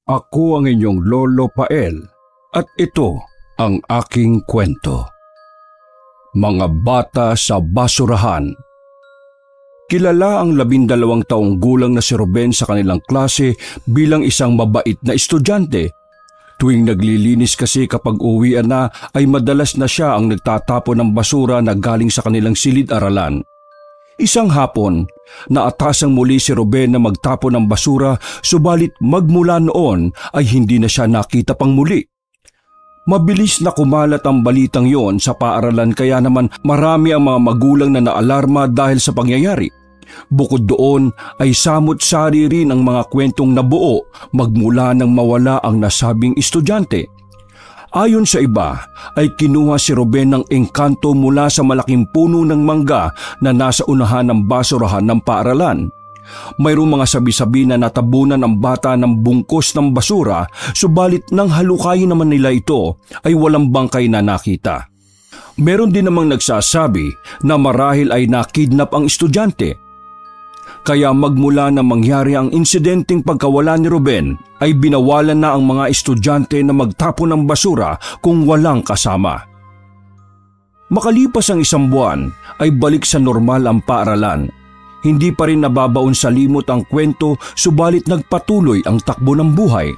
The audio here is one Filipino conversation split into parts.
Ako ang inyong Lolo Pael at ito ang aking kwento. Mga bata sa basurahan. Kilala ang 12 taong gulang na si Ruben sa kanilang klase bilang isang mabait na estudyante. Tuwing naglilinis kasi kapag uwian na ay madalas na siya ang nagtatapon ng basura na galing sa kanilang silid-aralan. Isang hapon, naatasang muli si Ruben na magtapon ng basura subalit magmula noon ay hindi na siya nakita pang muli. Mabilis na kumalat ang balitang yon sa paaralan kaya naman marami ang mga magulang na naalarma dahil sa pangyayari. Bukod doon ay samot-sari rin ang mga kwentong nabuo magmula nang mawala ang nasabing estudyante. Ayon sa iba ay kinuha si Ruben ng engkanto mula sa malaking puno ng mangga na nasa unahan ng basurahan ng paaralan. Mayroong mga sabi-sabi na natabunan ang bata ng bungkos ng basura subalit nang halukayin naman nila ito ay walang bangkay na nakita. Meron din namang nagsasabi na marahil ay nakidnap ang estudyante. Kaya magmula na mangyari ang insidenteng pagkawala ni Ruben ay binawalan na ang mga estudyante na magtapon ng basura kung walang kasama. Makalipas ang 1 buwan ay balik sa normal ang paaralan. Hindi pa rin nababaon sa limot ang kwento subalit nagpatuloy ang takbo ng buhay.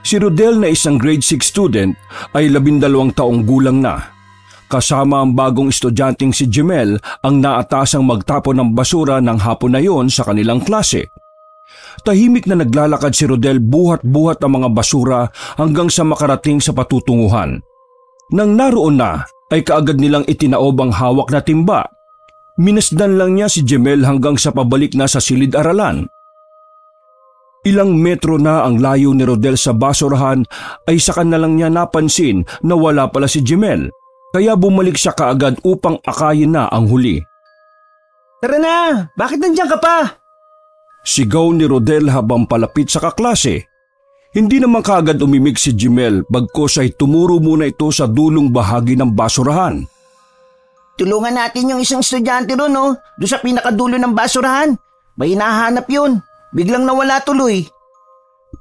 Si Rodel na isang grade 6 student ay 12 taong gulang na. Kasama ang bagong estudyanteng si Jemel ang naatasang magtapon ng basura ng hapon na yon sa kanilang klase. Tahimik na naglalakad si Rodel buhat-buhat ang mga basura hanggang sa makarating sa patutunguhan. Nang naroon na ay kaagad nilang itinaob ang hawak na timba. Minasdan lang niya si Jemel hanggang sa pabalik na sa silid-aralan. Ilang metro na ang layo ni Rodel sa basurahan ay saka na lang niya napansin na wala pala si Jemel. Kaya bumalik siya kaagad upang akayin na ang huli. Tara na! Bakit nandiyan ka pa? Sigaw ni Rodel habang palapit sa kaklase. Hindi naman kaagad umimik si Jemel bagkos ay tumuro muna ito sa dulong bahagi ng basurahan. Tulungan natin yung isang estudyante ron, no? Doon sa pinakadulo ng basurahan. May hinahanap yun. Biglang nawala tuloy.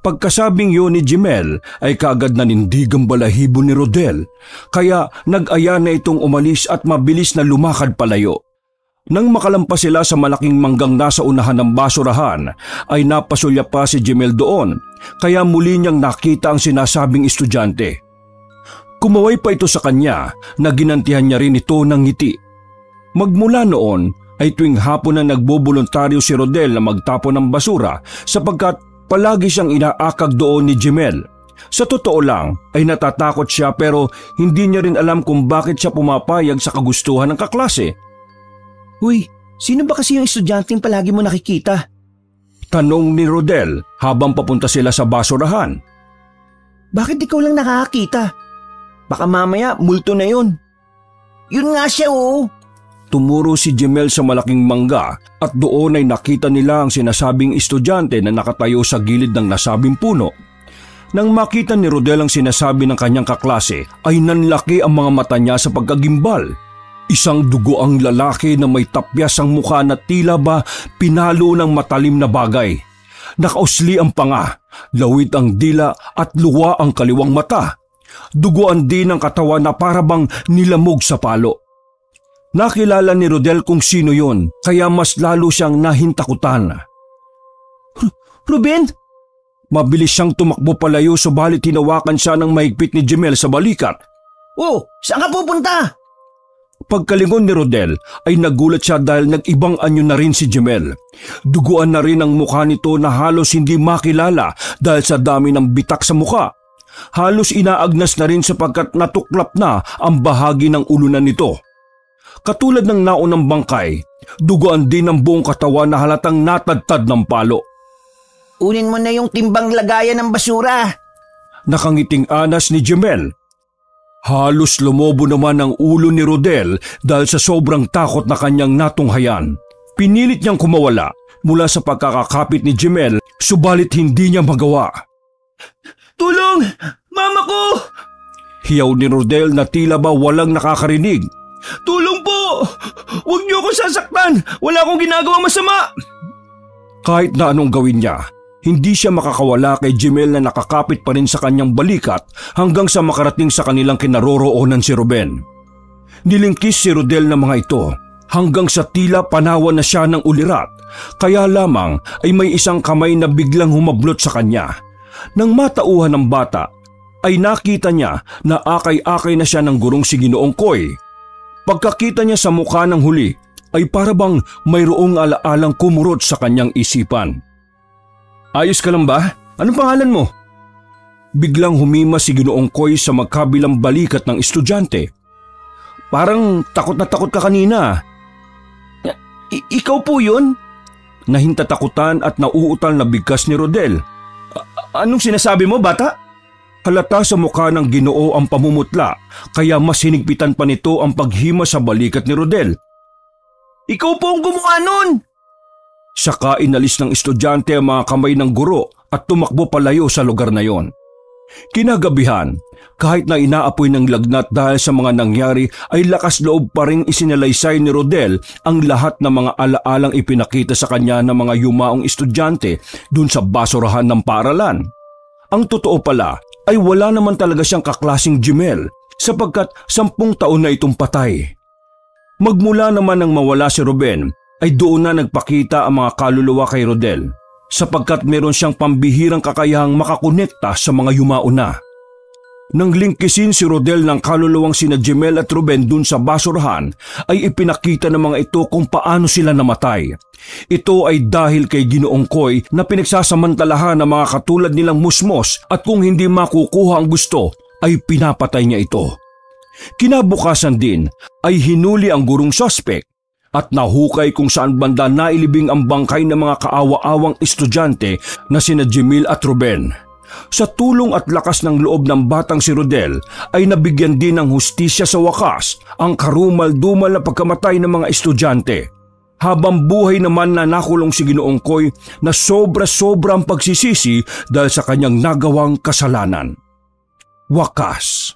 Pagkasabing yun ni Jemel ay kaagad nanindigang balahibo ni Rodel, kaya nag-aya na itong umalis at mabilis na lumakad palayo. Nang makalampas sila sa malaking manggang nasa unahan ng basurahan, ay napasulya pa si Jemel doon, kaya muli niyang nakita ang sinasabing estudyante. Kumaway pa ito sa kanya na ginantihan niya rin ito ng ngiti. Magmula noon ay tuwing hapon na nagboboluntaryo si Rodel na magtapon ng basura sapagkat palagi siyang inaakag doon ni Jemel. Sa totoo lang ay natatakot siya pero hindi niya rin alam kung bakit siya pumapayag sa kagustuhan ng kaklase. Uy, sino ba kasi yung estudyanteng palagi mo nakikita? Tanong ni Rodel habang papunta sila sa basurahan. Bakit ikaw lang nakakakita? Baka mamaya multo na yun. Yun nga siya oh. Tumuro si Jemel sa malaking mangga at doon ay nakita nila ang sinasabing estudyante na nakatayo sa gilid ng nasabing puno. Nang makita ni Rodel ang sinasabi ng kanyang kaklase ay nanlaki ang mga mata niya sa pagkagimbal. Isang dugo ang lalaki na may tapyas ang mukha na tila ba pinalo ng matalim na bagay. Nakausli ang panga, lawit ang dila at luwa ang kaliwang mata. Duguan din ang katawan na parabang nilamog sa palo. Nakilala ni Rodel kung sino yon, kaya mas lalo siyang nahintakutan. Ruben? Mabilis siyang tumakbo palayo subalit hinawakan siya ng mahigpit ni Jemel sa balikat. Oh, saan ka pupunta? Pagkalingon ni Rodel ay nagulat siya dahil nag-ibang anyo na rin si Jemel. Duguan na rin ang mukha nito na halos hindi makilala dahil sa dami ng bitak sa mukha. Halos inaagnas na rin sapagkat natuklap na ang bahagi ng ulunan nito. Katulad ng naunang bangkay, duguan din ang buong katawan na halatang natadtad ng palo. Unin mo na yung timbang lagayan ng basura. Nakangiting anas ni Jemel. Halos lumobo naman ang ulo ni Rodel dahil sa sobrang takot na kanyang natunghayan. Pinilit niyang kumawala mula sa pagkakakapit ni Jemel subalit hindi niya magawa. Tulong! Mama ko! Hiyaw ni Rodel na tila ba walang nakakarinig. Tulong po! Huwag niyo ako sasaktan! Wala akong ginagawang masama! Kahit na anong gawin niya, Hindi siya makakawala kay Jemel na nakakapit pa rin sa kanyang balikat hanggang sa makarating sa kanilang kinaroroonan si Ruben. Nilingkis si Rodel ng mga ito hanggang sa tila panawan na siya ng ulirat, kaya lamang ay may isang kamay na biglang humablot sa kanya. Nang matauhan ng bata, ay nakita niya na akay-akay na siya ng gurong si Ginoong Koy. Pagkakita niya sa mukha ng huli, ay parabang mayroong alaalang kumurot sa kanyang isipan. Ayos ka lang ba? Anong pangalan mo? Biglang humima si Ginoong Koy sa magkabilang balikat ng estudyante. Parang takot na takot ka kanina. Ikaw po yun? Nahintatakutan at nauutal na bigkas ni Rodel. Anong sinasabi mo, bata? Halata sa mukha ng Ginoo ang pamumutla, kaya mas hinigpitan pa nito ang paghima sa balikat ni Rodel. Ikaw po ang gumawa nun! Saka inalis ng estudyante ang mga kamay ng guro at tumakbo palayo sa lugar na yon. Kinagabihan, kahit na inaapoy ng lagnat dahil sa mga nangyari, ay lakas loob pa rin isinalaysay ni Rodel ang lahat ng mga alaalang ipinakita sa kanya ng mga yumaong estudyante dun sa basurahan ng paaralan. Ang totoo pala ay wala naman talaga siyang kaklasing Jemel sapagkat 10 taon na itong patay. Magmula naman nang mawala si Ruben, ay doon na nagpakita ang mga kaluluwa kay Rodel sapagkat meron siyang pambihirang kakayahang makakonekta sa mga yumao na. Nang lingkisin si Rodel ng kaluluwang sina Jemel at Ruben dun sa basurahan, ay ipinakita ng mga ito kung paano sila namatay. Ito ay dahil kay Ginoong Koy na pinagsasamantalahan ng mga katulad nilang musmos at kung hindi makukuha ang gusto, ay pinapatay niya ito. Kinabukasan din ay hinuli ang gurong suspect at nahukay kung saan banda nailibing ang bangkay ng mga kaawa-awang estudyante na sina Jemel at Ruben. Sa tulong at lakas ng loob ng batang si Rodel ay nabigyan din ng hustisya sa wakas ang karumal-dumal na pagkamatay ng mga estudyante. Habang buhay naman na nakulong si Ginoong Koy na sobra-sobra ang pagsisisi dahil sa kanyang nagawang kasalanan. Wakas.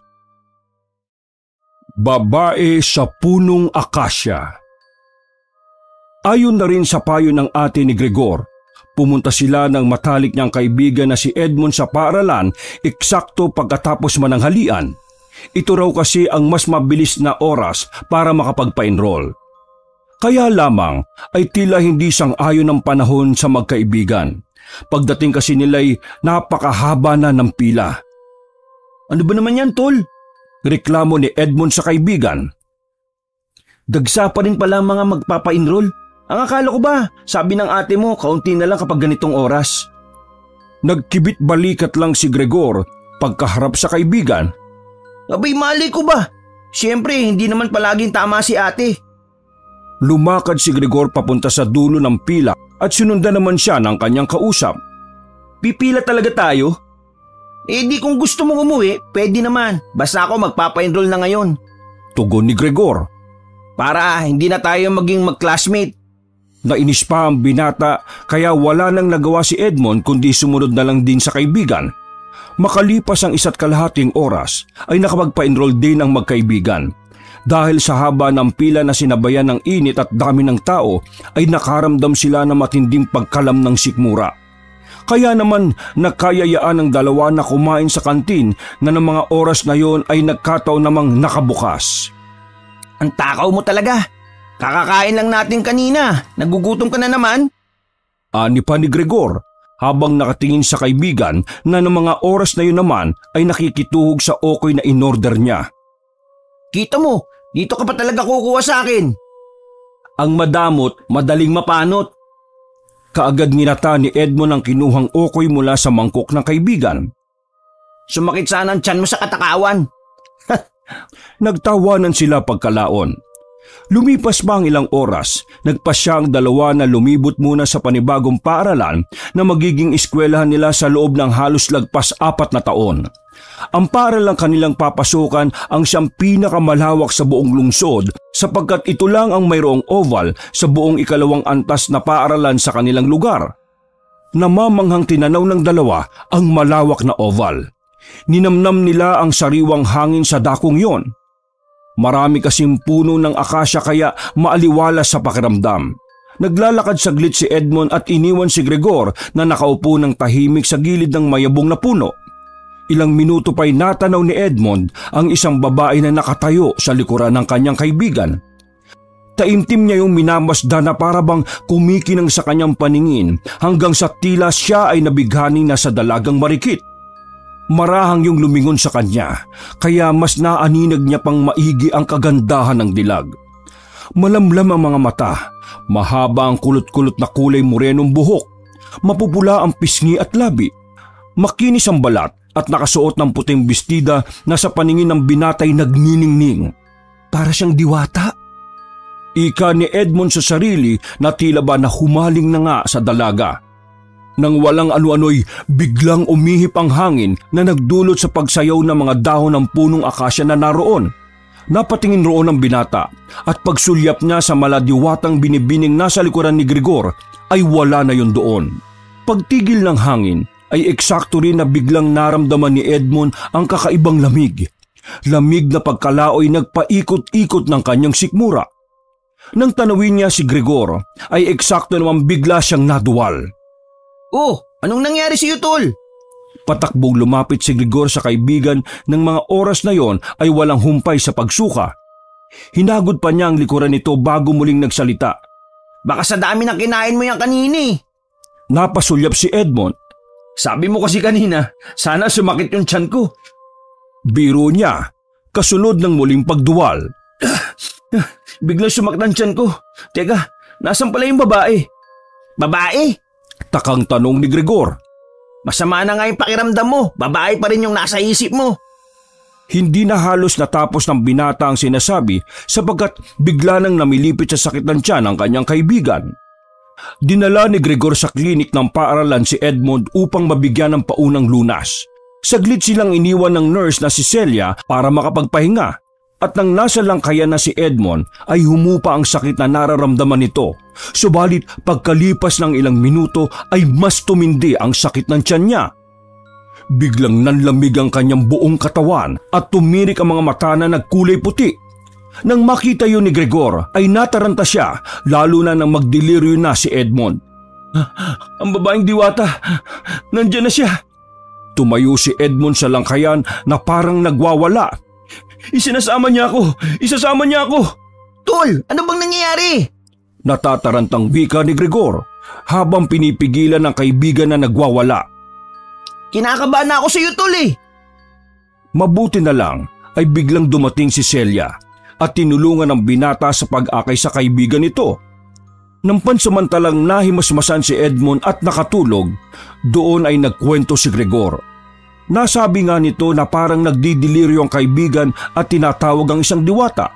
Babae sa punong akasya. Ayon na rin sa payo ng ate ni Gregor, pumunta sila ng matalik niyang kaibigan na si Edmond sa paaralan eksakto pagkatapos mananghalian. Ito raw kasi ang mas mabilis na oras para makapagpa-enroll. Kaya lamang ay tila hindi sang-ayon ng panahon sa magkaibigan. Pagdating kasi nila'y napakahaba na ng pila. Ano ba naman yan, tol? Reklamo ni Edmond sa kaibigan. Dagsa pa rin pala mga magpapa-enroll. Ang akala ko ba, sabi ng ate mo, kaunti na lang kapag ganitong oras. Nagkibit balikat lang si Gregor pagkaharap sa kaibigan. Abay, mali ko ba? Siyempre, hindi naman palaging tama si ate. Lumakad si Gregor papunta sa dulo ng pila at sinundan naman siya ng kanyang kausap. Pipila talaga tayo? Eh di kung gusto mong umuwi, pwede naman. Basta ako magpapa-enroll na ngayon. Tugon ni Gregor. Para hindi na tayo maging mag-classmate. Nainis pa ang binata kaya wala nang nagawa si Edmond kundi sumunod na lang din sa kaibigan. Makalipas ang 1.5 oras ay nakapagpa-enroll din ang magkaibigan. Dahil sa haba ng pila na sinabayan ng init at dami ng tao ay nakaramdam sila ng matinding pagkalam ng sikmura. Kaya naman nakayayaan ng dalawa na kumain sa kantin na ng mga oras na yon ay nagkataon namang nakabukas. Ang takaw mo talaga. Kakakain lang natin kanina. Nagugutom ka na naman. Ani pa ni Gregor habang nakatingin sa kaibigan na ng mga oras na yun naman ay nakikituhog sa okoy na inorder niya. Kita mo, dito ka pa talaga kukuha sa akin. Ang madamot, madaling mapanot. Kaagad nginata ni Edmond ang kinuhang okoy mula sa mangkok ng kaibigan. Sumakit sana ang tiyan mo sa katakawan. Nagtawanan sila pagkalaon. Lumipas pa ang ilang oras, nagpasya ang dalawa na lumibot muna sa panibagong paaralan na magiging eskwelahan nila sa loob ng halos lagpas 4 na taon. Ang paaralang kanilang papasukan ang siyang pinakamalawak sa buong lungsod sapagkat ito lang ang mayroong oval sa buong 2nd antas na paaralan sa kanilang lugar. Namamanghang tinanaw ng dalawa ang malawak na oval. Ninamnam nila ang sariwang hangin sa dakong yon. Marami kasing puno ng akasya kaya maaliwalas sa pakiramdam. Naglalakad saglit si Edmond at iniwan si Gregor na nakaupo ng tahimik sa gilid ng mayabong na puno. Ilang minuto pa'y natanaw ni Edmond ang isang babae na nakatayo sa likuran ng kanyang kaibigan. Taimtim niya yung minamasdan na parabang kumikinang sa kanyang paningin hanggang sa tila siya ay nabighani na sa dalagang marikit. Marahang yung lumingon sa kanya, kaya mas naaninag niya pang maigi ang kagandahan ng dilag. Malamlam ang mga mata, mahaba ang kulot-kulot na kulay morenong buhok, mapupula ang pisngi at labi, makinis ang balat at nakasuot ng puting bestida na sa paningin ng binatay nagniningning. Para siyang diwata. Ika ni Edmond sa sarili na tila ba na humaling na nga sa dalaga. Nang walang ano-ano'y biglang umihip ang hangin na nagdulot sa pagsayaw ng mga dahon ng punong akasya na naroon. Napatingin roon ang binata at pagsulyap niya sa maladiwatang binibining nasa likuran ni Gregor ay wala na yun doon. Pagtigil ng hangin ay eksakto rin na biglang naramdaman ni Edmond ang kakaibang lamig. Lamig na pagkalaoy nagpaikot-ikot ng kanyang sikmura. Nang tanawin niya si Gregor ay eksakto naman bigla siyang naduwal. Oh, anong nangyari sa iyo, tol? Patakbong lumapit si Gregor sa kaibigan ng mga oras na yon ay walang humpay sa pagsuka. Hinagod pa niya ang likuran nito bago muling nagsalita. Baka sa dami ng kinain mo yan kanini. Napasulyap si Edmond. Sabi mo kasi kanina, sana sumakit yung tiyan ko. Biro niya, kasunod ng muling pagduwal. Biglang sumakit ang tiyan ko. Teka, nasan pala yung babae? Babae? Takang tanong ni Gregor. Masama na nga yung pakiramdam mo. Babae pa rin yung nasa isip mo. Hindi na halos natapos ng binata ang sinasabi sapagkat bigla nang namilipit sa sakit ng tiyan ang kanyang kaibigan. Dinala ni Gregor sa klinik ng paaralan si Edmond upang mabigyan ng paunang lunas. Saglit silang iniwan ng nurse na si Celia para makapagpahinga. At nang nasa langkayan na si Edmond ay humupa ang sakit na nararamdaman nito. Subalit pagkalipas ng ilang minuto ay mas tumindi ang sakit ng tiyan niya. Biglang nanlamig ang kanyang buong katawan at tumirik ang mga mata na nagkulay puti. Nang makita yun ni Gregor ay nataranta siya lalo na nang magdeliryo na si Edmond. Ang babaeng diwata, nandiyan na siya. Tumayo si Edmond sa langkayan na parang nagwawala. Isinasama niya ako! Isasama niya ako! Tol, ano bang nangyayari? Natatarantang wika ni Gregor habang pinipigilan ng kaibigan na nagwawala. Kinakabahan na ako sa iyo, tol eh! Mabuti na lang ay biglang dumating si Celia at tinulungan ng binata sa pag-akay sa kaibigan nito. Nang pansamantalang nahimasmasan si Edmond at nakatulog, doon ay nagkwento si Gregor. Nasabi nga nito na parang nagdidiliryo ang kaibigan at tinatawag ang isang diwata.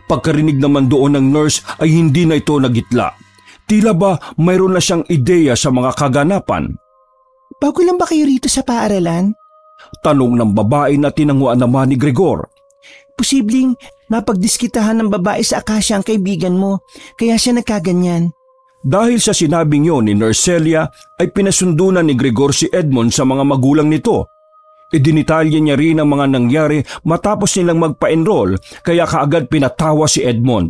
Pagkarinig naman doon ng nurse ay hindi na ito nagitla. Tila ba mayroon na siyang ideya sa mga kaganapan. Bago lang ba kayo rito sa paaralan? Tanong ng babae na tinanguan naman ni Gregor. Posibleng napagdiskitahan ng babae sa akasya ang kaibigan mo, kaya siya nagkaganyan. Dahil sa sinabing yon ni Nurse Celia ay pinasundunan ni Gregor si Edmond sa mga magulang nito. Idinitalya niya rin ang mga nangyari matapos nilang magpa-enroll kaya kaagad pinatawa si Edmond.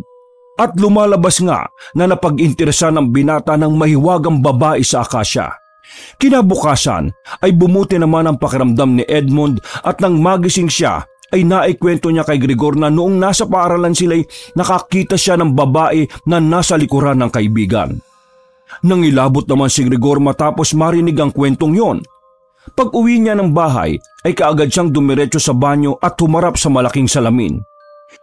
At lumalabas nga na napag-interesa ng binata ng mahiwagang babae sa akasya. Kinabukasan ay bumuti naman ang pakiramdam ni Edmond at nang magising siya ay naikwento niya kay Gregor na noong nasa paaralan sila'y nakakita siya ng babae na nasa likuran ng kaibigan. Nangilabot naman si Gregor matapos marinig ang kwentong yon. Pag-uwi niya ng bahay ay kaagad siyang dumiretso sa banyo at humarap sa malaking salamin.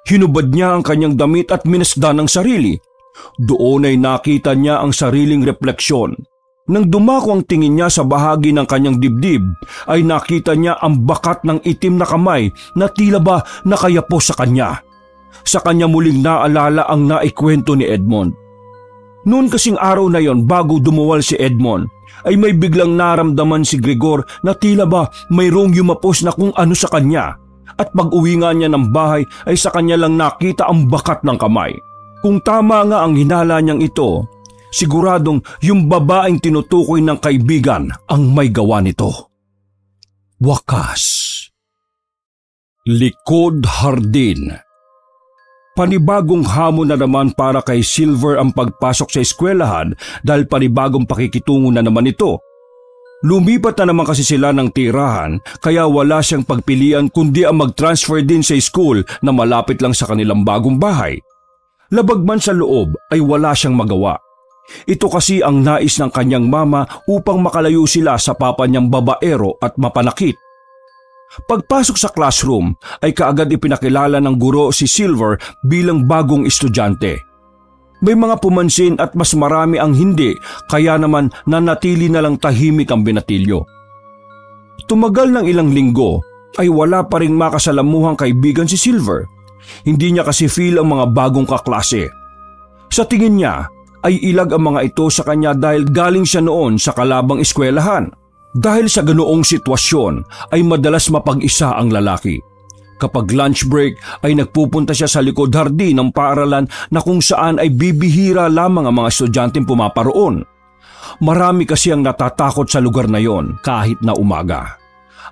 Hinubad niya ang kanyang damit at minasdan ang sarili. Doon ay nakita niya ang sariling refleksyon. Nang dumako ang tingin niya sa bahagi ng kanyang dibdib, ay nakita niya ang bakat ng itim na kamay na tila ba nakayapo sa kanya. Sa kanya muling naalala ang naikwento ni Edmond. Noon kasing araw na yon bago dumuwal si Edmond, ay may biglang naramdaman si Gregor na tila ba mayroong yumapos na kung ano sa kanya. At pag-uwi nga niya ng bahay ay sa kanya lang nakita ang bakat ng kamay. Kung tama nga ang hinala niyang ito, siguradong yung babaeng tinutukoy ng kaibigan ang may gawa nito. Wakas. Likod Hardin. Panibagong hamon na naman para kay Silver ang pagpasok sa eskwelahan dahil panibagong pakikitungo na naman ito. Lumipat na naman kasi sila ng tirahan kaya wala siyang pagpilian kundi ang mag-transfer din sa school na malapit lang sa kanilang bagong bahay. Labag man sa loob ay wala siyang magawa. Ito kasi ang nais ng kanyang mama upang makalayo sila sa papa niyang babaero at mapanakit. Pagpasok sa classroom ay kaagad ipinakilala ng guro si Silver bilang bagong estudyante. May mga pumansin at mas marami ang hindi kaya naman nanatili na lang tahimik ang binatilyo. Tumagal ng ilang linggo ay wala pa ring makasalamuhang kaibigan si Silver. Hindi niya kasi feel ang mga bagong kaklase. Sa tingin niya ay ilag ang mga ito sa kanya dahil galing siya noon sa kalabang eskwelahan. Dahil sa ganoong sitwasyon ay madalas mapag-isa ang lalaki. Kapag lunch break ay nagpupunta siya sa likod hardin ng paaralan na kung saan ay bibihira lamang ang mga estudyanteng pumaparoon. Marami kasi ang natatakot sa lugar na yon kahit na umaga.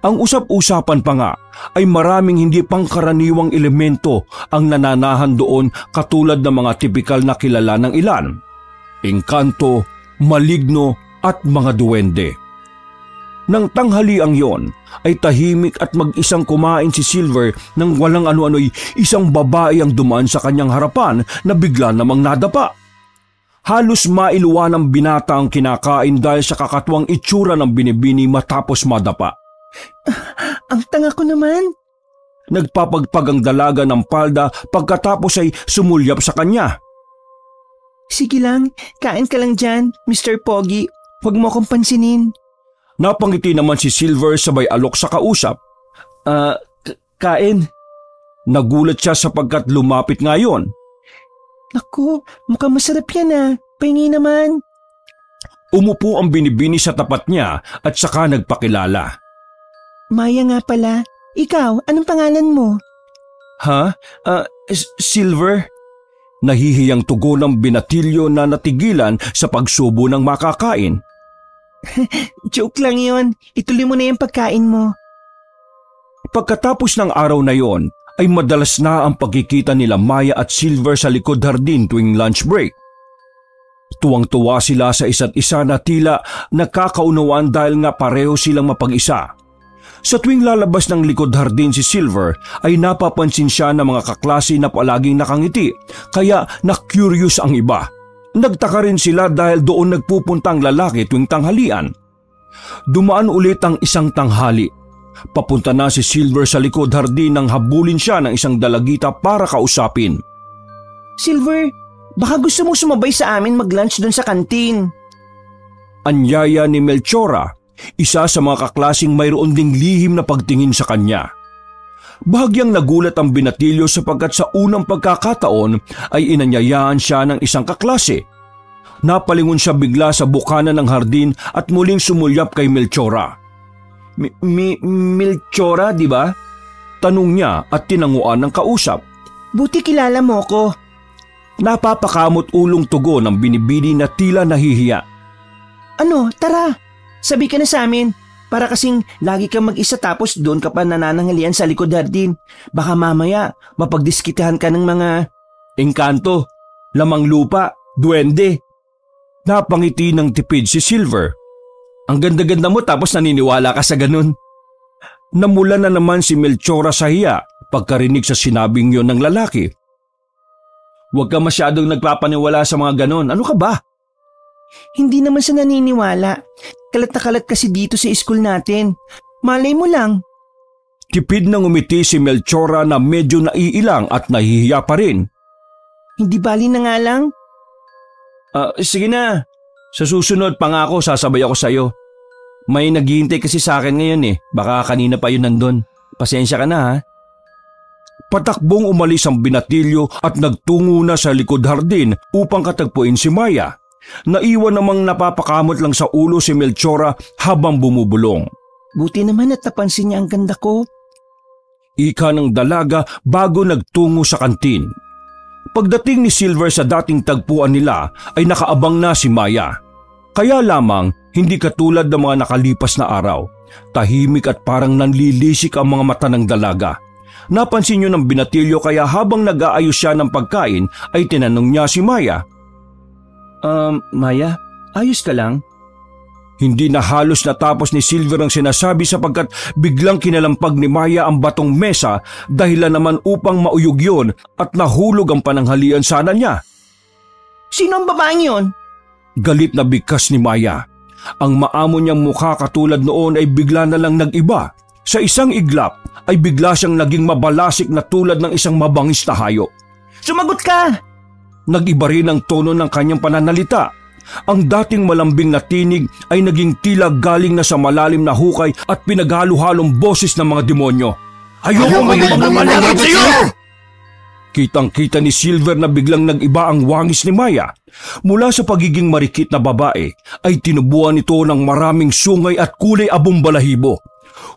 Ang usap-usapan pa nga ay maraming hindi pangkaraniwang elemento ang nananahan doon katulad ng mga tipikal na kilala ng ilan. Engkanto, maligno at mga duwende. Nang tanghaliang yon ay tahimik at mag-isang kumain si Silver nang walang ano-ano'y isang babae ang dumaan sa kanyang harapan na bigla namang nadapa. Halos mailuwa ng binata ang kinakain dahil sa kakatuwang itsura ng binibini matapos madapa. Ang tanga ko naman. Nagpapagpag ang dalaga ng palda pagkatapos ay sumulyap sa kanya. Sige lang, kain ka lang dyan, Mr. Pogi. Huwag mo akong pansinin. Napangiti naman si Silver sabay alok sa kausap. Kain. Nagulat siya sapagkat lumapit ngayon. Naku, mukhang masarap yan ah. Pahingi naman. Umupo ang binibini sa tapat niya at saka nagpakilala. Maya nga pala. Ikaw, anong pangalan mo? Ha? Silver? Nahihiyang tugon ng binatilyo na natigilan sa pagsubo ng makakain. Joke lang yon. Ituloy mo na yung pagkain mo. Pagkatapos ng araw na yon, ay madalas na ang pagkikita nila Maya at Silver sa likod hardin tuwing lunch break. Tuwang-tuwa sila sa isa't isa na tila nakakaunawaan dahil nga pareho silang mapag-isa. Sa tuwing lalabas ng likod hardin si Silver ay napapansin siya ng mga kaklase na palaging nakangiti kaya na-curious ang iba. Nagtaka rin sila dahil doon nagpupunta ang lalaki tuwing tanghalian. Dumaan ulit ang isang tanghali. Papunta na si Silver sa likod hardin nang habulin siya ng isang dalagita para kausapin. Silver, baka gusto mong sumabay sa amin mag-lunch doon sa kantin. Anyaya ni Melchora, isa sa mga kaklasing mayroon ding lihim na pagtingin sa kanya. Bahagyang nagulat ang binatilyo sapagkat sa unang pagkakataon ay inanyayaan siya ng isang kaklase. Napalingon siya bigla sa bukana ng hardin at muling sumulyap kay Melchora. Melchora, di ba? Tanong niya at tinanguan ng kausap. Buti kilala mo ko. Napapakamot ulong tugon ng binibini na tila nahihiya. Ano, tara, sabi ka na sa amin. Para kasing lagi kang mag-isa tapos doon ka pa nanananghalian sa likod hardin. Baka mamaya mapagdiskitahan ka ng mga engkanto, lamang lupa, duwende. Napangiti ng tipid si Silver. Ang ganda-ganda mo tapos naniniwala ka sa ganun. Namula na naman si Melchora sa hiya pagkarinig sa sinabing yon ng lalaki. Huwag ka masyadong nagpapaniwala sa mga ganon. Ano ka ba? Hindi naman sa naniniwala. Kalat na kalat kasi dito sa school natin. Malay mo lang. Tipid nang umiti si Melchora na medyo naiilang at nahihiya pa rin. Hindi bali na nga lang. Sige na. Sa susunod pangako sasabay ako sa'yo. May naghihintay kasi sa akin ngayon Baka kanina pa yun nandun. Pasensya ka na ha. Patakbong umalis ang binatilyo at nagtungo na sa likod hardin upang katagpuin si Maya. Naiwan namang napapakamot lang sa ulo si Melchora habang bumubulong. Buti naman at napansin niya ang ganda ko. Ika ng dalaga bago nagtungo sa kantin. Pagdating ni Silver sa dating tagpuan nila ay nakaabang na si Maya. Kaya lamang hindi katulad ng mga nakalipas na araw. Tahimik at parang nanlilisik ang mga mata ng dalaga. Napansin niyo ng binatilyo kaya habang nag-aayos siya ng pagkain ay tinanong niya si Maya. Maya, ayos ka lang? Hindi na halos natapos ni Silver ang sinasabi sapagkat biglang kinalampag ni Maya ang batong mesa dahilan naman upang mauyog yun at nahulog ang pananghalian sana niya. Sino ang babaeng yon? Galit na bigkas ni Maya. Ang maamo niyang mukha katulad noon ay bigla na lang nag-iba. Sa isang iglap ay bigla siyang naging mabalasik na tulad ng isang mabangis na hayop. Sumagot ka! Nag-iba rin ang tono ng kanyang pananalita. Ang dating malambing na tinig ay naging tila galing na sa malalim na hukay at pinaghalo-halong boses ng mga demonyo. Ayoko magpapamanangin sa iyo! Kitang-kita ni Silver na biglang nag-iba ang wangis ni Maya. Mula sa pagiging marikit na babae ay tinubuan ito ng maraming sungay at kulay abong balahibo.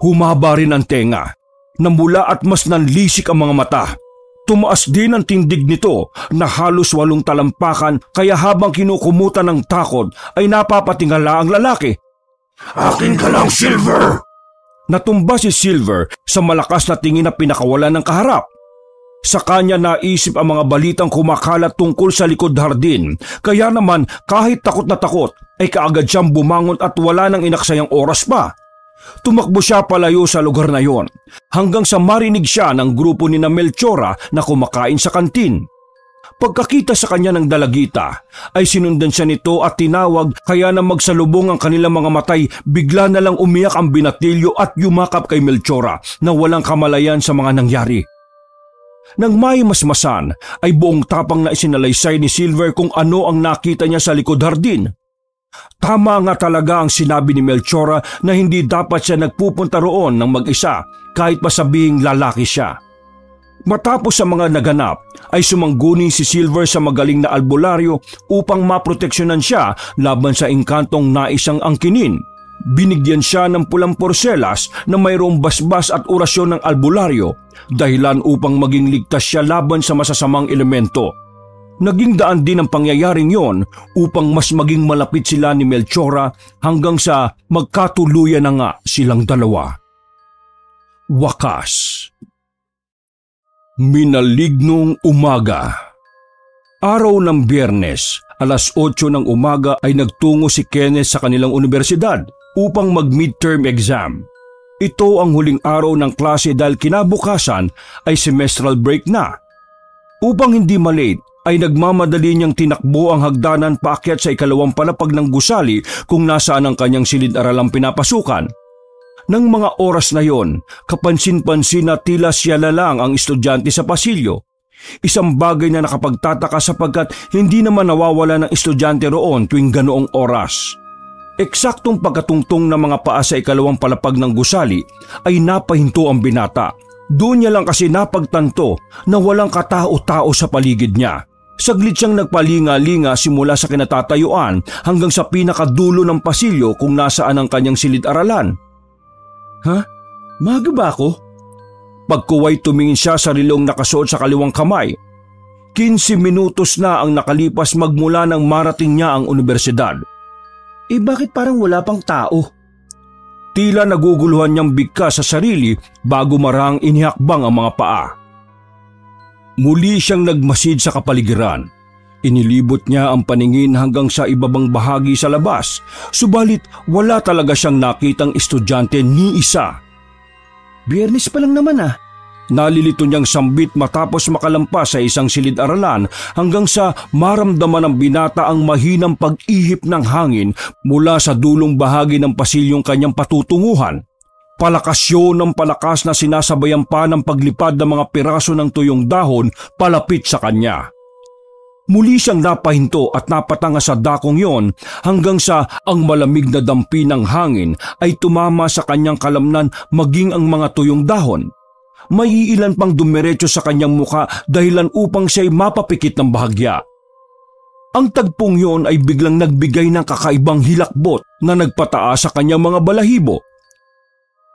Humaba rin ang tenga. Namula at mas nanlisik ang mga mata. Tumaas din ang tindig nito na halos 8 talampakan kaya habang kinukumutan ng takot ay napapatingala ang lalaki. Akin ka lang, Silver! Natumba si Silver sa malakas na tingin na pinakawalan ng kaharap. Sa kanya naisip ang mga balitang kumakalat tungkol sa likod hardin kaya naman kahit takot na takot ay kaagad siyang bumangon at wala nang inaksayang oras pa. Tumakbo siya palayo sa lugar na yon hanggang sa marinig siya ng grupo ni Melchora na kumakain sa kantin. Pagkakita sa kanya ng dalagita ay sinundan siya nito at tinawag kaya na magsalubong ang kanilang mga matay bigla na lang umiyak ang binatilyo at yumakap kay Melchora na walang kamalayan sa mga nangyari. Nang may masmasan ay buong tapang na isinalaysay ni Silver kung ano ang nakita niya sa likod hardin. Tama nga talaga ang sinabi ni Melchora na hindi dapat siya nagpupunta roon ng mag-isa kahit masabihing lalaki siya. Matapos sa mga naganap ay sumangguni si Silver sa magaling na albularyo upang maproteksyonan siya laban sa engkantong naisang angkinin. Binigyan siya ng pulang porselas na mayroong basbas at orasyon ng albularyo dahilan upang maging ligtas siya laban sa masasamang elemento. Naging daan din ang pangyayaring yon upang mas maging malapit sila ni Melchora hanggang sa magkatuluyan na nga silang dalawa. Wakas. Minalignong umaga. Araw ng Biyernes, 8:00 ng umaga ay nagtungo si Kenneth sa kanilang universidad upang mag-midterm exam. Ito ang huling araw ng klase dahil kinabukasan ay semestral break na. Upang hindi malate, ay nagmamadali niyang tinakbo ang hagdanan paakyat sa ikalawang palapag ng gusali kung nasaan ang kanyang silid-aralang pinapasukan. Nang mga oras na yon, kapansin-pansin na tila siya na lang ang estudyante sa pasilyo. Isang bagay na nakapagtataka sapagkat hindi naman nawawala ng estudyante roon tuwing ganoong oras. Eksaktong pagkatungtong ng mga paa sa ikalawang palapag ng gusali ay napahinto ang binata. Doon niya lang kasi napagtanto na walang katao-tao sa paligid niya. Saglit siyang nagpalinga-linga simula sa kinatatayuan hanggang sa pinakadulo ng pasilyo kung nasaan ang kanyang silid-aralan. Ha? Maaga ba ako? Pagkuway tumingin siya sa relong nakasuot sa kaliwang kamay. 15 minutos na ang nakalipas magmula nang marating niya ang universidad. Bakit parang wala pang tao? Tila naguguluhan niyang bigkas sa sarili bago marang inihakbang ang mga paa. Muli siyang nagmasid sa kapaligiran. Inilibot niya ang paningin hanggang sa ibabang bahagi sa labas, subalit wala talaga siyang nakitang estudyante ni isa. Biyernes pa lang naman ah. Nalilito niyang sambit matapos makalampas sa isang silid-aralan hanggang sa maramdaman ng binata ang mahinang pag-ihip ng hangin mula sa dulong bahagi ng pasilyong kanyang patutunguhan. Palakas yun ng palakas na sinasabayan pa ng paglipad ng mga piraso ng tuyong dahon palapit sa kanya. Muli siyang napahinto at napatanga sa dakong yon hanggang sa ang malamig na dampi ng hangin ay tumama sa kanyang kalamnan maging ang mga tuyong dahon. May iilan pang dumiretso sa kanyang muka dahilan upang siya'y mapapikit ng bahagya. Ang tagpong yon ay biglang nagbigay ng kakaibang hilakbot na nagpataas sa kanyang mga balahibo.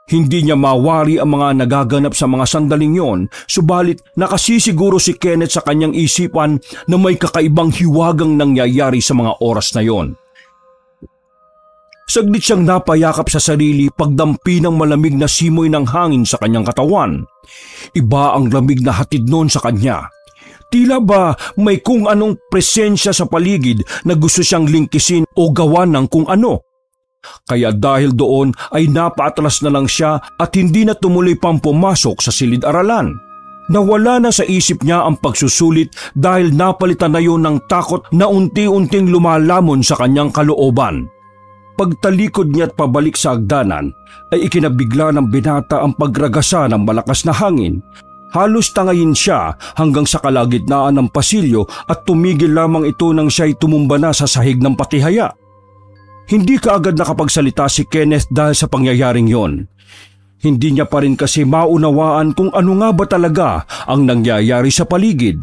Hindi niya mawari ang mga nagaganap sa mga sandaling yon, subalit nakasisiguro si Kenneth sa kanyang isipan na may kakaibang hiwagang nangyayari sa mga oras na yon. Saglit siyang napayakap sa sarili pagdampi ng malamig na simoy ng hangin sa kanyang katawan. Iba ang lamig na hatid noon sa kanya. Tila ba may kung anong presensya sa paligid na gusto siyang lingkisin o gawan ng kung ano. Kaya dahil doon ay napaatras na lang siya at hindi na tumuloy pang pumasok sa silid-aralan. Nawala na sa isip niya ang pagsusulit dahil napalitan na yun ng takot na unti-unting lumalamon sa kanyang kalooban. Pagtalikod niya at pabalik sa hagdanan ay ikinabigla ng binata ang pagragasa ng malakas na hangin. Halos tangayin siya hanggang sa kalagitnaan ng pasilyo at tumigil lamang ito nang siya'y tumumba na sa sahig ng patihaya. Hindi kaagad nakapagsalita si Kenneth dahil sa pangyayaring yon. Hindi niya pa rin kasi maunawaan kung ano nga ba talaga ang nangyayari sa paligid.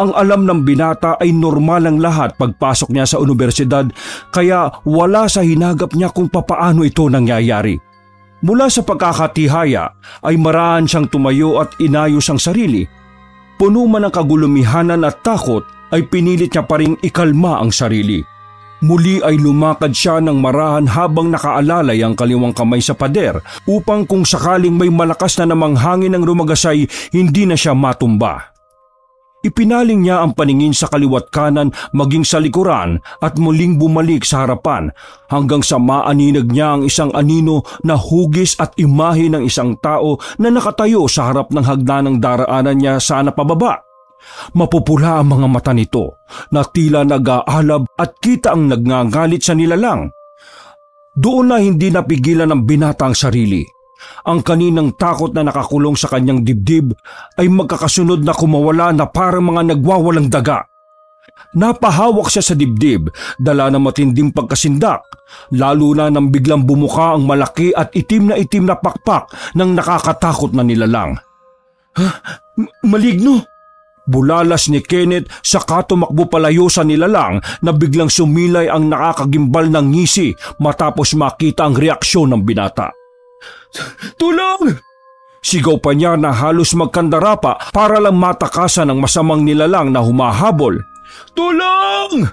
Ang alam ng binata ay normal ang lahat pagpasok niya sa universidad kaya wala sa hinagap niya kung papaano ito nangyayari. Mula sa pagkakatihaya ay maraan siyang tumayo at inayos ang sarili. Puno man ng kagulumihanan at takot ay pinilit niya pa ring ikalma ang sarili. Muli ay lumakad siya ng marahan habang nakaalalay ang kaliwang kamay sa pader upang kung sakaling may malakas na namang hangin ang rumagasay hindi na siya matumba. Ipinaling niya ang paningin sa kaliwat kanan maging sa likuran at muling bumalik sa harapan hanggang sa maaninag niya ang isang anino na hugis at imahe ng isang tao na nakatayo sa harap ng hagdanang daraanan niya sana pababa. Mapupula ang mga mata nito na tila nag-aalab at kita ang nagngangalit sa nilalang. Doon na hindi napigilan ng binata ang sarili. Ang kaninang takot na nakakulong sa kanyang dibdib ay magkakasunod na kumawala na parang mga nagwawalang daga. Napahawak siya sa dibdib, dala ng matinding pagkasindak, lalo na nang biglang bumuka ang malaki at itim na pakpak ng nakakatakot na nilalang. Maligno! Bulalas ni Kenneth saka tumakbo palayo sa nilalang na biglang sumilay ang nakakagimbal ng ngisi matapos makita ang reaksyon ng binata. Tulong! Sigaw pa niya na halos magkandara pa para lang matakasan ng masamang nilalang na humahabol. Tulong!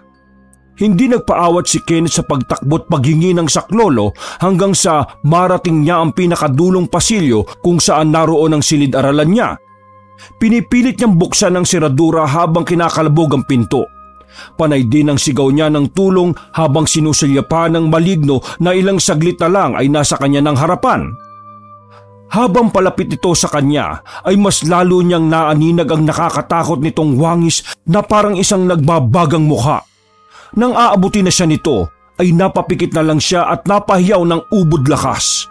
Hindi nagpaawat si Kenneth sa pagtakbo't paghingi ng saklolo hanggang sa marating niya ang pinakadulong pasilyo kung saan naroon ang silid-aralan niya. Pinipilit niyang buksan ang siradura habang kinakalabog ang pinto. Panay din ang sigaw niya ng tulong habang sinusulyapan ng maligno na ilang saglit na lang ay nasa kanya ng harapan. Habang palapit ito sa kanya ay mas lalo niyang naaninag ang nakakatakot nitong wangis na parang isang nagbabagang mukha. Nang aabuti na siya nito ay napapikit na lang siya at napahiyaw ng ubod lakas.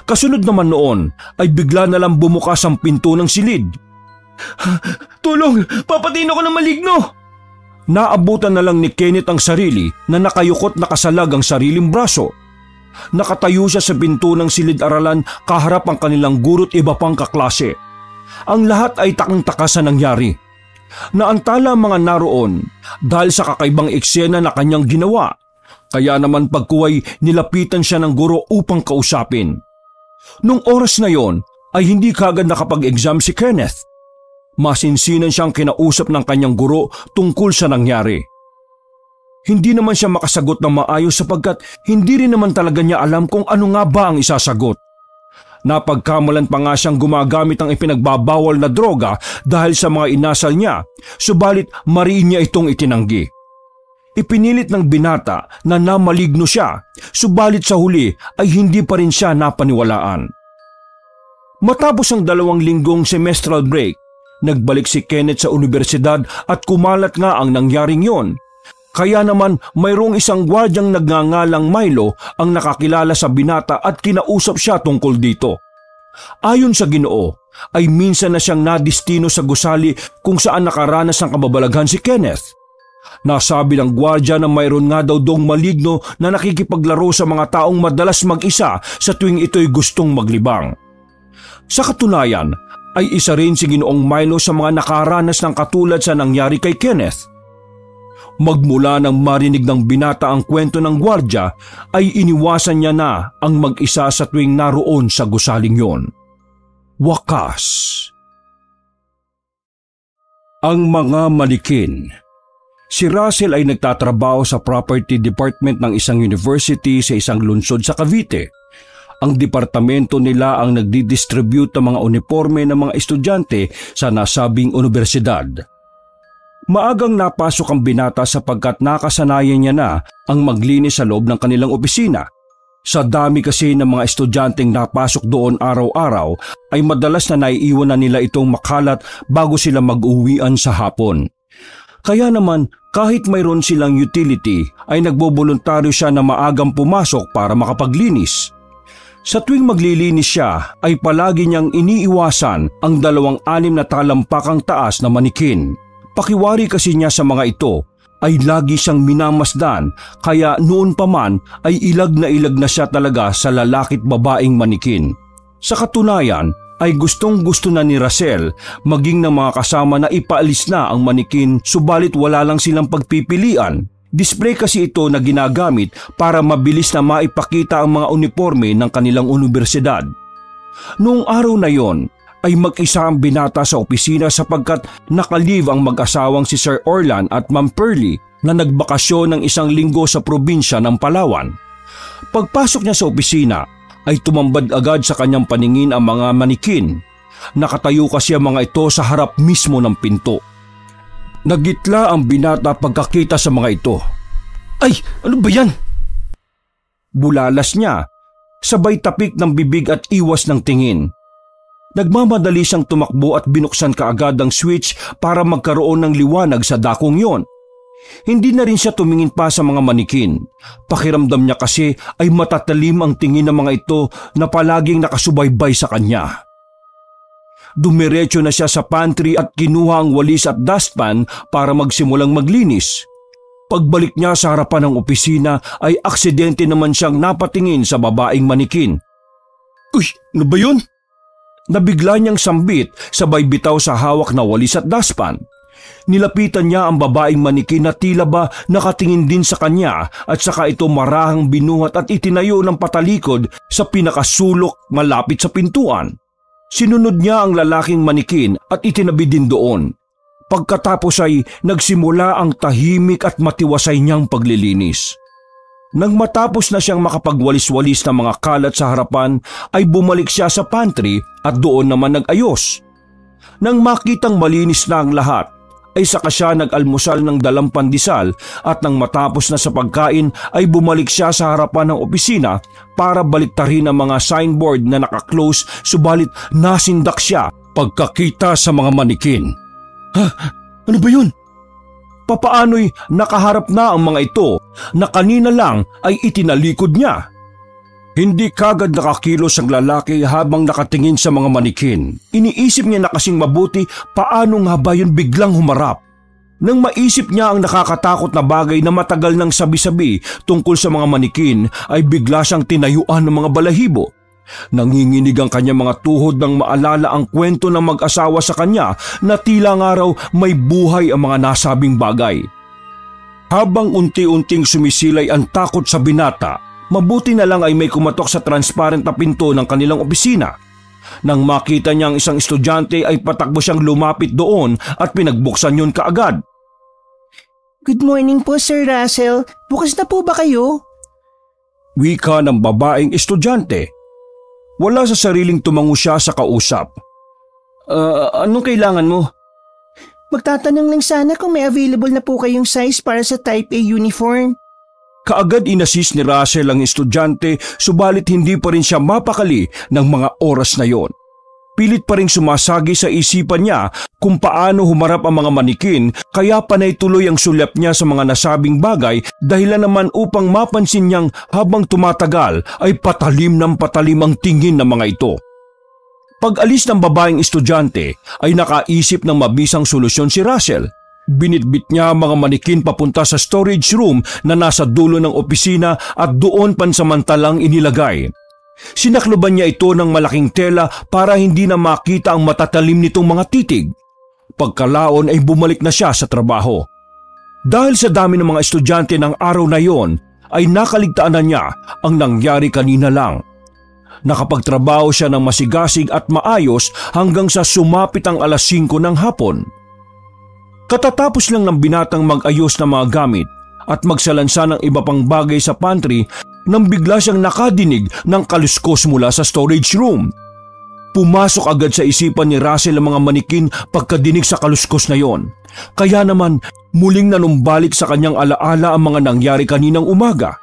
Kasunod naman noon ay bigla na lang bumukas ang pinto ng silid. Tulong! Papatiin ako ng maligno! Naabutan na lang ni Kenneth ang sarili na nakayukot nakasalag ang sariling braso. Nakatayo siya sa pinto ng silid-aralan kaharap ang kanilang guro't iba pang kaklase. Ang lahat ay takang-taka sa nangyari. Naantala ang mga naroon dahil sa kakaibang eksena na kanyang ginawa. Kaya naman pagkuway nilapitan siya ng guro upang kausapin. Nung oras na yon ay hindi kaagad nakapag-exam si Kenneth. Masinsinan siyang kinausap ng kanyang guro tungkol sa nangyari. Hindi naman siya makasagot ng maayos sapagkat hindi rin naman talaga niya alam kung ano nga ba ang isasagot. Napagkamalan pa nga siyang gumagamit ng ipinagbabawal na droga dahil sa mga inasal niya, subalit mariin niya itong itinanggi. Ipinilit ng binata na namaligno siya, subalit sa huli ay hindi pa rin siya napaniwalaan. Matapos ang 2 linggong semestral break, nagbalik si Kenneth sa universidad at kumalat nga ang nangyaring yon. Kaya naman mayroong isang gwardyang nagngangalang Milo ang nakakilala sa binata at kinausap siya tungkol dito. Ayon sa Ginoo, ay minsan na siyang nadistino sa gusali kung saan nakaranas ng kababalaghan si Kenneth. Nasabi ng gwardya na mayroon nga daw dong maligno na nakikipaglaro sa mga taong madalas mag-isa sa tuwing ito'y gustong maglibang. Sa katunayan, ay isa rin si Ginoong Milo sa mga nakaranas ng katulad sa nangyari kay Kenneth. Magmula nang marinig ng binata ang kwento ng gwardya ay iniwasan niya na ang mag-isa sa tuwing naroon sa gusaling yon. Wakas. Ang mga malikin. Si Russell ay nagtatrabaho sa property department ng isang university sa isang lungsod sa Cavite. Ang departamento nila ang nagdi-distribute ng mga uniforme ng mga estudyante sa nasabing universidad. Maagang napasok ang binata sapagkat nakasanayan niya na ang maglinis sa loob ng kanilang opisina. Sa dami kasi ng mga estudyanteng napasok doon araw-araw ay madalas na naiiwan na nila itong makalat bago sila mag-uwian sa hapon. Kaya naman kahit mayroon silang utility ay nagboboluntaryo siya na maagang pumasok para makapaglinis. Sa tuwing maglilinis siya ay palagi niyang iniiwasan ang 2-6 na talampakang taas na manikin. Pakiwari kasi niya sa mga ito ay lagi siyang minamasdan kaya noon pa man ay ilag na siya talaga sa lalakit babaeng manikin. Sa katunayan ay gustong-gusto na ni Russell maging ng mga kasama na ipaalis na ang manikin subalit wala lang silang pagpipilian. Display kasi ito na ginagamit para mabilis na maipakita ang mga uniforme ng kanilang universidad. Noong araw na yon ay mag-isa ang binata sa opisina sapagkat nakalive ang mag-asawang si Sir Orlan at Ma'am Pearlie na nagbakasyon ng 1 linggo sa probinsya ng Palawan. Pagpasok niya sa opisina ay tumambad agad sa kanyang paningin ang mga manikin. Nakatayo kasi ang mga ito sa harap mismo ng pinto. Nagitla ang binata pagkakita sa mga ito. Ay, ano ba yan? Bulalas niya, sabay tapik ng bibig at iwas ng tingin. Nagmamadali siyang tumakbo at binuksan kaagad ang switch para magkaroon ng liwanag sa dakong yon. Hindi na rin siya tumingin pa sa mga manikin. Pakiramdam niya kasi ay matatalim ang tingin ng mga ito na palaging nakasubaybay sa kanya. Dumiretso na siya sa pantry at kinuha ang walis at dustpan para magsimulang maglinis. Pagbalik niya sa harapan ng opisina ay aksidente naman siyang napatingin sa babaeng manikin. Uy, ano ba yun? Nabigla niyang sambit sabay bitaw sa hawak na walis at dustpan. Nilapitan niya ang babaeng manikin na tila ba nakatingin din sa kanya at saka ito marahang binuhat at itinayo ng patalikod sa pinakasulok malapit sa pintuan. Sinunod niya ang lalaking manikin at itinabi din doon. Pagkatapos ay nagsimula ang tahimik at matiwasay niyang paglilinis. Nang matapos na siyang makapagwalis-walis ng mga kalat sa harapan ay bumalik siya sa pantry at doon naman nag-ayos. Nang makitang malinis na ang lahat, ay saka siya nag-almusal ng 2 pandesal at nang matapos na sa pagkain ay bumalik siya sa harapan ng opisina para baliktarin ang mga signboard na naka-close subalit nasindak siya pagkakita sa mga manikin. Ha? Ano ba yun? Papaano'y nakaharap na ang mga ito na kanina lang ay itinalikod niya. Hindi kagad nakakilos ang lalaki habang nakatingin sa mga manikin. Iniisip niya na kasing mabuti paano nga ba yun biglang humarap. Nang maisip niya ang nakakatakot na bagay na matagal nang sabi-sabi tungkol sa mga manikin ay bigla siyang tinayuan ng mga balahibo. Nanginginig ang kanyang mga tuhod nang maalala ang kwento ng mag-asawa sa kanya na tila nga raw may buhay ang mga nasabing bagay. Habang unti-unting sumisilay ang takot sa binata, mabuti na lang ay may kumatok sa transparent na pinto ng kanilang opisina. Nang makita niya ang isang estudyante ay patakbo siyang lumapit doon at pinagbuksan yun kaagad. Good morning po, Sir Russell. Bukas na po ba kayo? Wika ng babaeng estudyante. Wala sa sariling tumango siya sa kausap. Anong kailangan mo? Magtatanong lang sana kung may available na po kayong size para sa Type A uniform. Kaagad inassist ni Russell ang estudyante subalit hindi pa rin siya mapakali ng mga oras na yon. Pilit pa rin sumasagi sa isipan niya kung paano humarap ang mga manikin kaya panay tuloy ang sulyap niya sa mga nasabing bagay dahilan naman upang mapansin niyang habang tumatagal ay patalim ng patalim ang tingin ng mga ito. Pag-alis ng babaeng estudyante ay nakaisip ng mabisang solusyon si Russell. Binitbit niya ang mga manikin papunta sa storage room na nasa dulo ng opisina at doon pansamantalang inilagay. Sinakloban niya ito ng malaking tela para hindi na makita ang matatalim nitong mga titig. Pagkalaon ay bumalik na siya sa trabaho. Dahil sa dami ng mga estudyante ng araw na yon, ay nakaligtaan na niya ang nangyari kanina lang. Nakapagtrabaho siya ng masigasig at maayos hanggang sa sumapit ang 5:00 ng hapon. Katatapos lang ng binatang mag-ayos ng mga gamit at magsalansa ng iba pang bagay sa pantry nang bigla siyang nakadinig ng kaluskos mula sa storage room. Pumasok agad sa isipan ni Russell ang mga manikin pagkadinig sa kaluskos na yon. Kaya naman muling nanumbalik sa kanyang alaala ang mga nangyari kaninang umaga.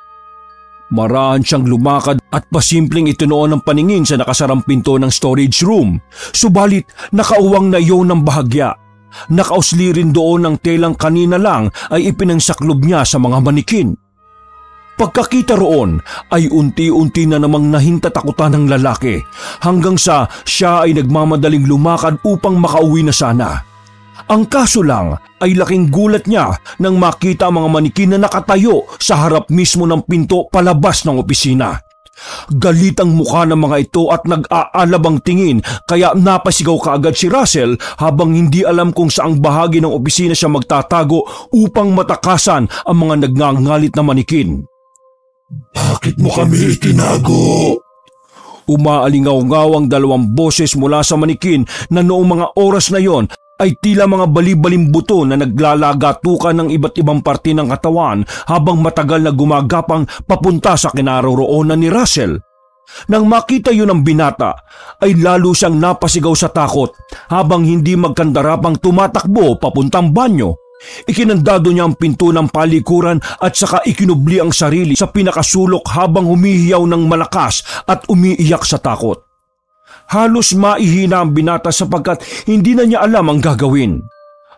Maraan siyang lumakad at pasimpleng itinuon ng paningin sa nakasarang pinto ng storage room. Subalit nakauwang na iyon ng bahagya. Nakausli rin doon ng telang kanina lang ay ipinangsaklob niya sa mga manikin. Pagkakita roon ay unti-unti na namang nahintatakutan ng lalaki hanggang sa siya ay nagmamadaling lumakad upang makauwi na sana. Ang kaso lang ay laking gulat niya nang makita ang mga manikin na nakatayo sa harap mismo ng pinto palabas ng opisina. Galit ang mukha ng mga ito at nag-aalabang tingin kaya napasigaw kaagad si Russell habang hindi alam kung saang bahagi ng opisina siya magtatago upang matakasan ang mga nagngangalit na manikin. Bakit mo kami itinago? Umaalingaw-ngaw ang dalawang boses mula sa manikin na noong mga oras na yon ay tila mga bali-baling buto na naglalagatukan ng iba't ibang parte ng katawan habang matagal na gumagapang papunta sa kinaroroonan ni Russell. Nang makita yun ng binata ay lalo siyang napasigaw sa takot habang hindi magkandarapang tumatakbo papuntang banyo. Ikinandado niya ang pinto ng palikuran at saka ikinubli ang sarili sa pinakasulok habang humihiyaw ng malakas at umiiyak sa takot. Halos maihina ang binata sapagkat hindi na niya alam ang gagawin.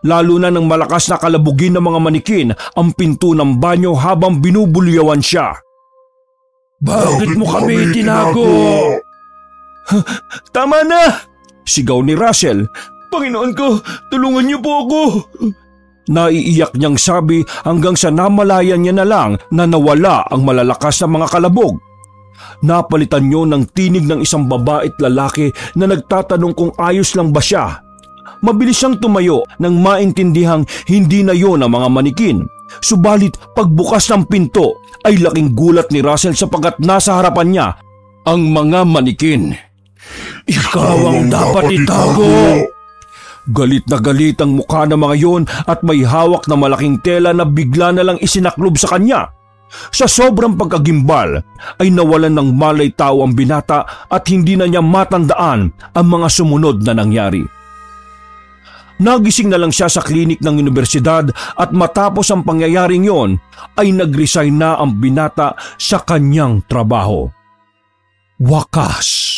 Lalo na nang malakas na kalabugin ng mga manikin ang pinto ng banyo habang binubulyawan siya. Bakit mo kami itinago? Tama na! Sigaw ni Russell. Panginoon ko, tulungan niyo po ako! Naiiyak niyang sabi hanggang sa namalayan niya na lang na nawala ang malalakas na mga kalabog. Napalitan niyo ng tinig ng isang babae at lalaki na nagtatanong kung ayos lang ba siya. Mabilis siyang tumayo nang maintindihang hindi na yon ang mga manikin. Subalit pagbukas ng pinto ay laking gulat ni Russell sapagkat nasa harapan niya ang mga manikin. Ikaw ang dapat itago! Galit na galit ang mukha ng mga yon at may hawak na malaking tela na bigla na lang isinaklob sa kanya. Sa sobrang pagkagimbal ay nawalan ng malay tao ang binata at hindi na niya matandaan ang mga sumunod na nangyari. Nagising na lang siya sa klinik ng universidad at matapos ang pangyayaring yon ay nag-resign na ang binata sa kanyang trabaho. Wakas.